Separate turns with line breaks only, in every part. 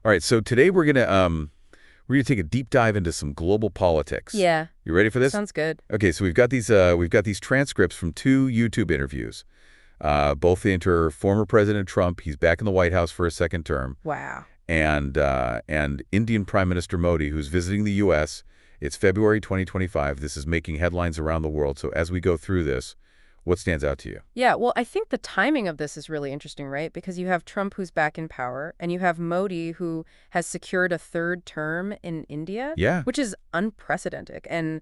All right, so today we're gonna take a deep dive into some global politics.
Yeah,
You ready for this?
sounds good.
Okay, so we've got these transcripts from two YouTube interviews. Both enter former President Trump. He's back in the White House for a second term,
Wow.
and Indian Prime Minister Modi, who's visiting the U.S. It's February 2025. This is making headlines around the world. So as we go through this, what stands out to you?
Yeah, well, I think the timing of this is really interesting, right? Because you have Trump who's back in power, and you have Modi who has secured a third term in India,
Yeah,
which is unprecedented. And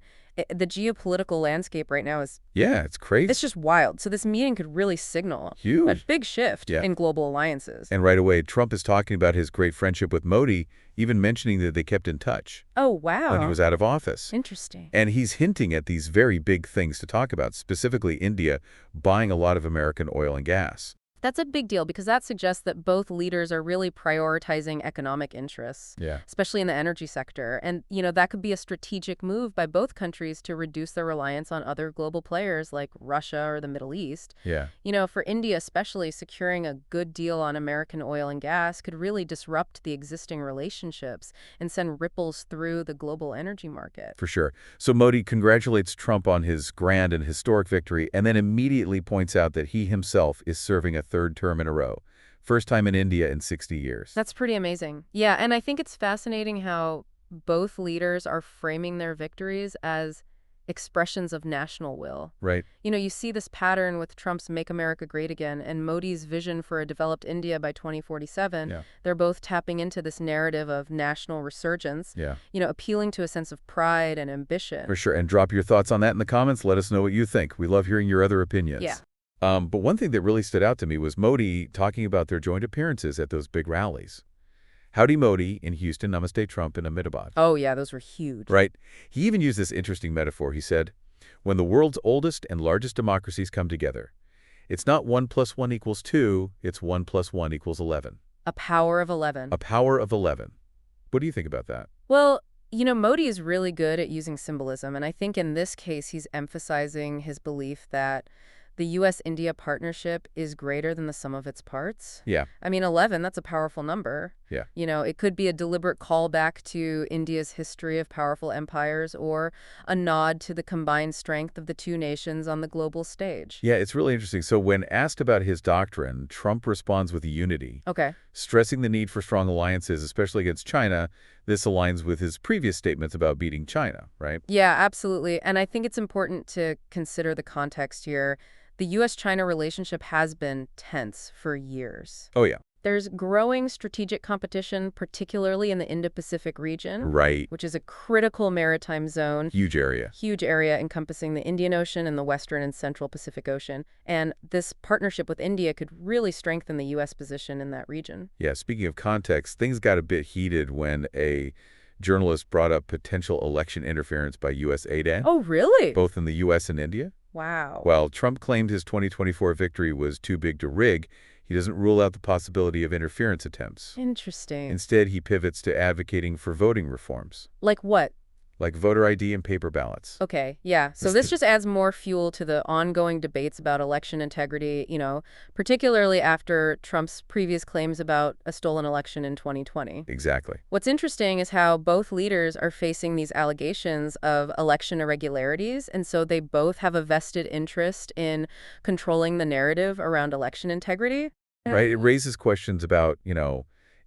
the geopolitical landscape right now is
yeah, it's
it's
crazy,
just wild. So this meeting could really signal a
huge.
big shift
Yeah.
in global alliances.
And right away, Trump is talking about his great friendship with Modi, even mentioning that they kept in touch
Oh,
when he
wow.
was out of office.
Interesting.
And he's hinting at these very big things to talk about, specifically India buying a lot of American oil and gas.
That's a big deal because that suggests that both leaders are really prioritizing economic interests,
Yeah,
especially in the energy sector. And, that could be a strategic move by both countries to reduce their reliance on other global players like Russia or the Middle East.
yeah,
For India especially, securing a good deal on American oil and gas could really disrupt the existing relationships and send ripples through the global energy market.
for sure. So Modi congratulates Trump on his grand and historic victory and then immediately points out that he himself is serving a third term in a row. First time in India in 60 years.
That's pretty amazing. Yeah, and I think it's fascinating how both leaders are framing their victories as expressions of national will.
Right.
You see this pattern with Trump's Make America Great Again and Modi's vision for a developed India by 2047.
Yeah.
They're both tapping into this narrative of national resurgence,
Yeah,
appealing to a sense of pride and ambition.
for sure. And drop your thoughts on that in the comments. Let us know what you think. We love hearing your other
Yeah.
opinions. But one thing that really stood out to me was Modi talking about their joint appearances at those big rallies. Howdy Modi in Houston, Namaste Trump in Ahmedabad.
Oh, yeah, those were huge.
Right? He even used this interesting metaphor. He said, when the world's oldest and largest democracies come together, it's not 1 plus 1 equals 2, it's 1 plus 1 equals 11.
A power of 11.
A power of 11. What do you think about that?
Well, Modi is really good at using symbolism, and I think in this case he's emphasizing his belief that the U.S.-India partnership is greater than the sum of its parts.
Yeah,
I mean, 11, that's a powerful number.
yeah,
It could be a deliberate callback to India's history of powerful empires or a nod to the combined strength of the two nations on the global stage.
yeah, it's really interesting. So when asked about his doctrine, Trump responds with unity,
Okay.
stressing the need for strong alliances, especially against China. This aligns with his previous statements about beating China, right?
Yeah, absolutely. And I think it's important to consider the context here. The U.S.-China relationship has been tense for years.
Oh, yeah.
There's growing strategic competition, particularly in the Indo-Pacific region,
Right.
which is a critical maritime zone,
Huge area.
huge area encompassing the Indian Ocean and the Western and Central Pacific Ocean. And this partnership with India could really strengthen the U.S. position in that region.
Yeah, speaking of context, things got a bit heated when a journalist brought up potential election interference by U.S. aid,
Oh, really?
both in the U.S. and India.
Wow.
While Trump claimed his 2024 victory was too big to rig, he doesn't rule out the possibility of interference attempts.
Interesting.
Instead, he pivots to advocating for voting reforms,
Like what?
like voter ID and paper ballots.
Okay, yeah. So this just adds more fuel to the ongoing debates about election integrity, particularly after Trump's previous claims about a stolen election in 2020.
Exactly.
What's interesting is how both leaders are facing these allegations of election irregularities, and so they both have a vested interest in controlling the narrative around election integrity.
Right? It raises questions about,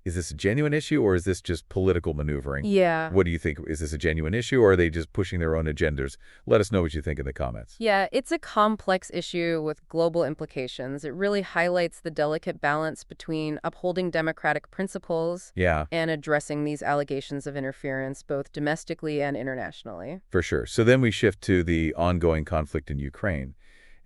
is this a genuine issue or is this just political maneuvering?
Yeah.
What do you think? Is this a genuine issue or are they just pushing their own agendas? Let us know what you think in the comments.
Yeah, it's a complex issue with global implications. It really highlights the delicate balance between upholding democratic principles
Yeah,
and addressing these allegations of interference, both domestically and internationally.
for sure. So then we shift to the ongoing conflict in Ukraine.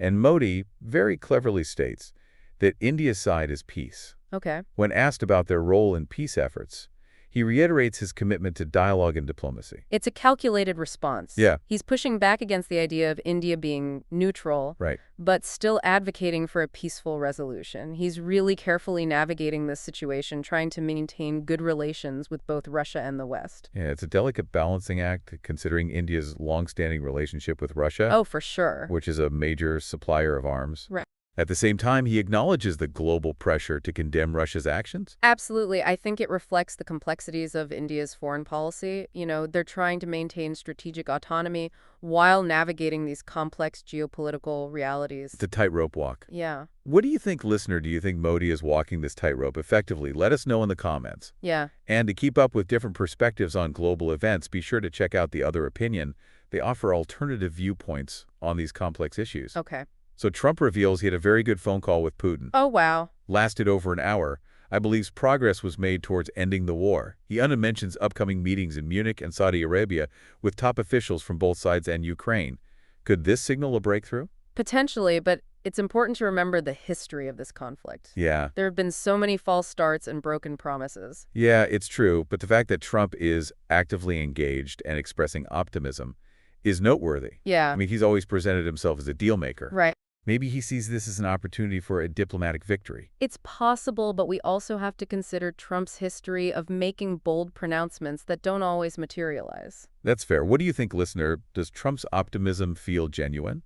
And Modi very cleverly states that India's side is peace.
Okay.
When asked about their role in peace efforts, he reiterates his commitment to dialogue and diplomacy.
It's a calculated response.
Yeah.
He's pushing back against the idea of India being neutral,
Right.
but still advocating for a peaceful resolution. He's really carefully navigating this situation, trying to maintain good relations with both Russia and the West.
Yeah, it's a delicate balancing act considering India's long-standing relationship with Russia,
Oh, for sure.
which is a major supplier of arms.
Right.
At the same time, he acknowledges the global pressure to condemn Russia's actions.
Absolutely. I think it reflects the complexities of India's foreign policy. They're trying to maintain strategic autonomy while navigating these complex geopolitical realities.
It's a tightrope walk.
Yeah.
What do you think, listener? Do you think Modi is walking this tightrope effectively? Let us know in the comments.
Yeah.
And to keep up with different perspectives on global events, be sure to check out The Other Opinion. They offer alternative viewpoints on these complex issues.
Okay.
So Trump reveals he had a very good phone call with Putin.
Oh, wow.
Lasted over an hour. I believe progress was made towards ending the war. He mentions upcoming meetings in Munich and Saudi Arabia with top officials from both sides and Ukraine. Could this signal a breakthrough?
Potentially, but it's important to remember the history of this conflict.
Yeah.
There have been so many false starts and broken promises.
Yeah, it's true, but the fact that Trump is actively engaged and expressing optimism is noteworthy.
Yeah.
I mean, he's always presented himself as a deal maker.
Right.
Maybe he sees this as an opportunity for a diplomatic victory.
It's possible, but we also have to consider Trump's history of making bold pronouncements that don't always materialize.
That's fair. What do you think, listener? Does Trump's optimism feel genuine?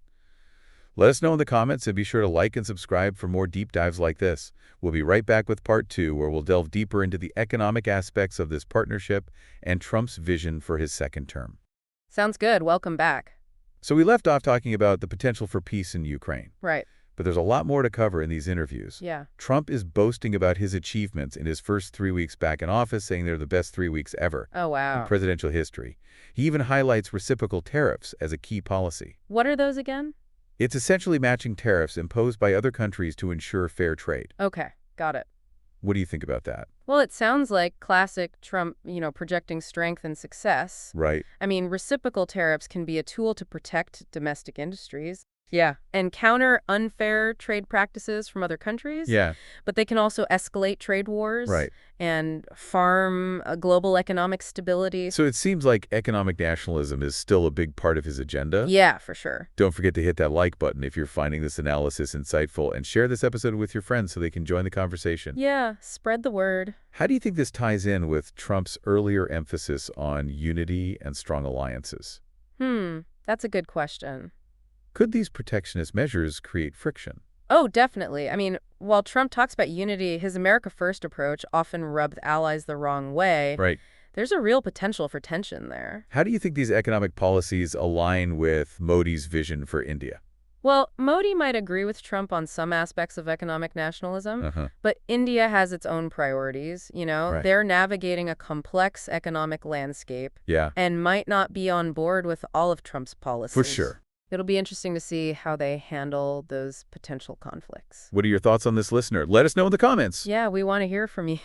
Let us know in the comments and be sure to like and subscribe for more deep dives like this. We'll be right back with part 2, where we'll delve deeper into the economic aspects of this partnership and Trump's vision for his second term.
Sounds good. Welcome back.
So we left off talking about the potential for peace in Ukraine.
Right.
But there's a lot more to cover in these interviews.
Yeah.
Trump is boasting about his achievements in his first 3 weeks back in office, saying they're the best 3 weeks ever
Oh, wow.
in presidential history. He even highlights reciprocal tariffs as a key policy.
What are those again?
It's essentially matching tariffs imposed by other countries to ensure fair trade.
Okay. Got it.
What do you think about that?
Well, it sounds like classic Trump, projecting strength and success.
Right.
I mean, reciprocal tariffs can be a tool to protect domestic industries. Yeah. And counter unfair trade practices from other countries.
Yeah.
But they can also escalate trade wars.
Right.
And farm global economic stability.
So it seems like economic nationalism is still a big part of his agenda.
Yeah, for sure.
Don't forget to hit that like button if you're finding this analysis insightful, and share this episode with your friends so they can join the conversation.
Yeah, spread the word.
How do you think this ties in with Trump's earlier emphasis on unity and strong alliances?
That's a good question.
Could these protectionist measures create friction?
Oh, definitely. I mean, while Trump talks about unity, his America First approach often rubbed allies the wrong way.
Right.
There's a real potential for tension there.
How do you think these economic policies align with Modi's vision for India?
Well, Modi might agree with Trump on some aspects of economic nationalism, but India has its own priorities.
Right.
They're navigating a complex economic landscape
Yeah.
and might not be on board with all of Trump's policies.
For sure.
It'll be interesting to see how they handle those potential conflicts.
What are your thoughts on this, listener? Let us know in the comments.
Yeah, we want to hear from you.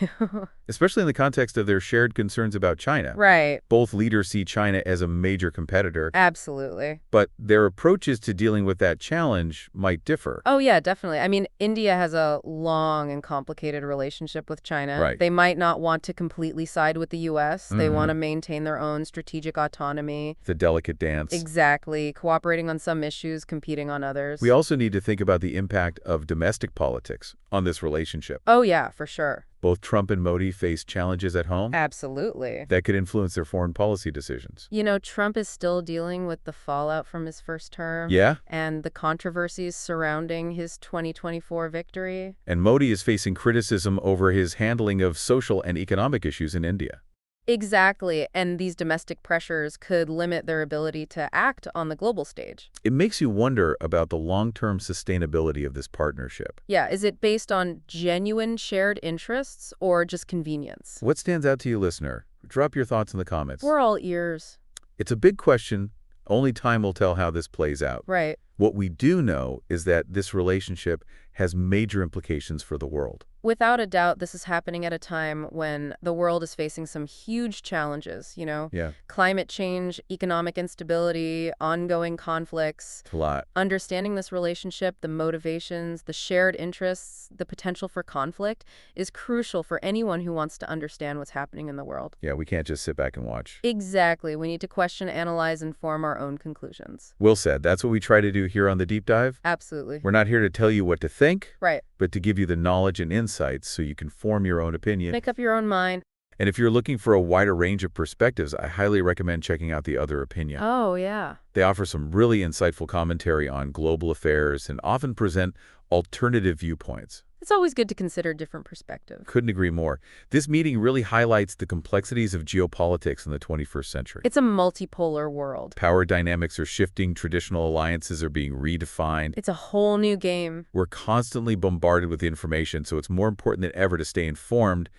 Especially in the context of their shared concerns about China.
Right.
Both leaders see China as a major competitor,
Absolutely.
but their approaches to dealing with that challenge might differ.
Oh, yeah, definitely. I mean, India has a long and complicated relationship with China.
Right.
They might not want to completely side with the U.S. They want to maintain their own strategic autonomy.
The delicate dance.
Exactly. Cooperating on some issues, competing on others.
We also need to think about the impact of domestic politics on this relationship.
Oh, yeah, for sure.
Both Trump and Modi face challenges at home
Absolutely.
that could influence their foreign policy decisions.
Trump is still dealing with the fallout from his first term.
Yeah?
And the controversies surrounding his 2024 victory.
And Modi is facing criticism over his handling of social and economic issues in India.
Exactly, and these domestic pressures could limit their ability to act on the global stage.
It makes you wonder about the long-term sustainability of this partnership.
Yeah, is it based on genuine shared interests or just convenience?
What stands out to you, listener? Drop your thoughts in the comments.
We're all ears.
It's a big question. Only time will tell how this plays out.
Right.
What we do know is that this relationship has major implications for the world.
Without a doubt, this is happening at a time when the world is facing some huge challenges,
Yeah,
Climate change, economic instability, ongoing conflicts.
it's a lot.
Understanding this relationship, the motivations, the shared interests, the potential for conflict is crucial for anyone who wants to understand what's happening in the world.
Yeah, we can't just sit back and watch.
Exactly. We need to question, analyze, and form our own conclusions.
Well said. That's what we try to do here on the Deep Dive.
Absolutely.
We're not here to tell you what to think,
Right.
but to give you the knowledge and insights so you can form your own opinion.
Make up your own mind.
And if you're looking for a wider range of perspectives, I highly recommend checking out The Other Opinion.
Oh, yeah.
They offer some really insightful commentary on global affairs and often present alternative viewpoints.
It's always good to consider different perspectives.
Couldn't agree more. This meeting really highlights the complexities of geopolitics in the 21st century.
It's a multipolar world.
Power dynamics are shifting, traditional alliances are being redefined.
It's a whole new game.
We're constantly bombarded with information, so it's more important than ever to stay informed,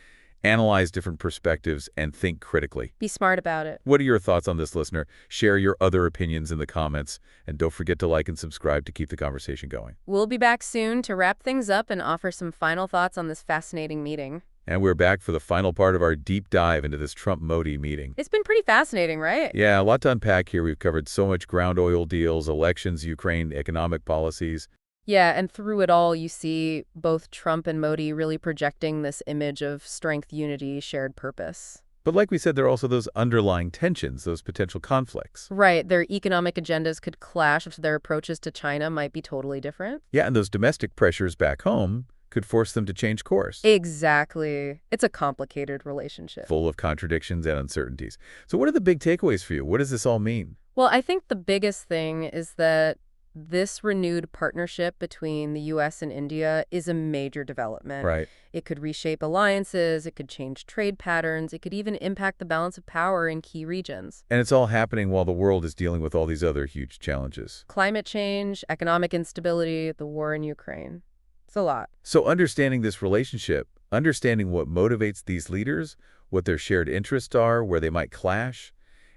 analyze different perspectives, and think critically.
Be smart about it.
What are your thoughts on this, listener? Share your other opinions in the comments, and don't forget to like and subscribe to keep the conversation going.
We'll be back soon to wrap things up and offer some final thoughts on this fascinating meeting.
And we're back for the final part of our deep dive into this Trump-Modi meeting.
It's been pretty fascinating, right?
Yeah, a lot to unpack here. We've covered so much ground oil deals, elections, Ukraine, economic policies.
Yeah, and through it all, you see both Trump and Modi really projecting this image of strength, unity, shared purpose.
But like we said, there are also those underlying tensions, those potential conflicts.
Right, their economic agendas could clash if their approaches to China might be totally different.
Yeah, and those domestic pressures back home could force them to change course.
Exactly. It's a complicated relationship.
Full of contradictions and uncertainties. So what are the big takeaways for you? What does this all mean?
Well, I think the biggest thing is that this renewed partnership between the U.S. and India is a major development.
Right.
It could reshape alliances, it could change trade patterns, it could even impact the balance of power in key regions.
And it's all happening while the world is dealing with all these other huge challenges.
Climate change, economic instability, the war in Ukraine. It's a lot.
So understanding this relationship, understanding what motivates these leaders, what their shared interests are, where they might clash,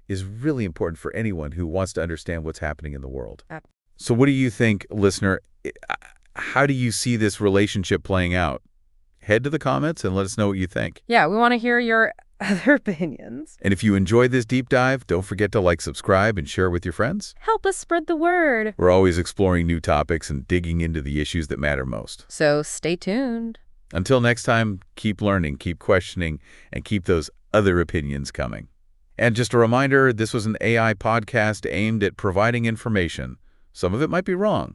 is really important for anyone who wants to understand what's happening in the world. So what do you think, listener? How do you see this relationship playing out? Head to the comments and let us know what you think.
Yeah, we want to hear your other opinions.
And if you enjoyed this deep dive, don't forget to like, subscribe, and share with your friends.
Help us spread the word.
We're always exploring new topics and digging into the issues that matter most.
So stay tuned.
Until next time, keep learning, keep questioning, and keep those other opinions coming. And just a reminder, this was an AI podcast aimed at providing information. Some of it might be wrong.